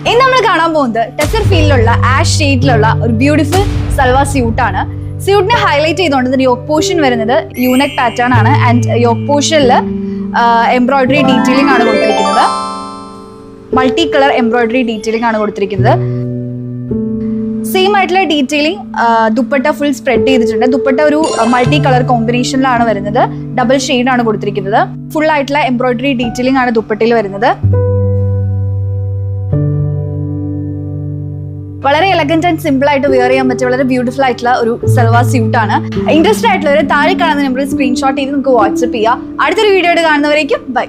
ഇന്ന് നമ്മൾ കാണാൻ പോകുന്നത് ടെസർ ഫീൽഡിലുള്ള ആഷ് ഷെയ്ഡിലുള്ള ഒരു ബ്യൂട്ടിഫുൾ സൽവാർ സ്യൂട്ടാണ്. സ്യൂട്ടിനെ ഹൈലൈറ്റ് ചെയ്തുകൊണ്ട് ഇതിന്റെ യോക്ക് പോർഷൻ വരുന്നത് യൂനെക്ക് പാറ്റേൺ ആണ്. ആൻഡ് യോക്ക് പോർഷനിൽ എംബ്രോയിഡറി ഡീറ്റെയിലിംഗ് ആണ് കൊടുത്തിരിക്കുന്നത്. മൾട്ടി കളർ എംബ്രോയിഡറി ഡീറ്റെയിലിംഗ് ആണ് കൊടുത്തിരിക്കുന്നത്. സെയിം ആയിട്ടുള്ള ഡീറ്റെയിലിംഗ് ദുപ്പട്ട ഫുൾ സ്പ്രെഡ് ചെയ്തിട്ടുണ്ട്. ദുപ്പട്ട ഒരു മൾട്ടി കളർ കോമ്പിനേഷനിലാണ് വരുന്നത്. ഡബിൾ ഷെയ്ഡ് ആണ് കൊടുത്തിരിക്കുന്നത്. ഫുൾ ആയിട്ടുള്ള എംബ്രോയിഡറി ഡീറ്റെയിലിംഗ് ആണ് ദുപ്പട്ടയിൽ വരുന്നത്. വളരെ എലഗന്റ് ആൻഡ് സിമ്പിൾ ആയിട്ട് വെയർ ചെയ്യാൻ പറ്റിയ വളരെ ബ്യൂട്ടിഫുൾ ആയിട്ടുള്ള ഒരു സൽവാർ സ്യൂട്ട് ആണ്. ഇൻട്രസ്റ്റഡ് ആയിട്ടുള്ളവർ താഴെ കാണുന്ന നമ്പറിൽ സ്ക്രീൻഷോട്ട് ചെയ്ത് നമുക്ക് വാട്സ്ആപ്പ് ചെയ്യാം. അടുത്തൊരു വീഡിയോ ആയിട്ട് കാണുന്നവരേക്കും ബൈ.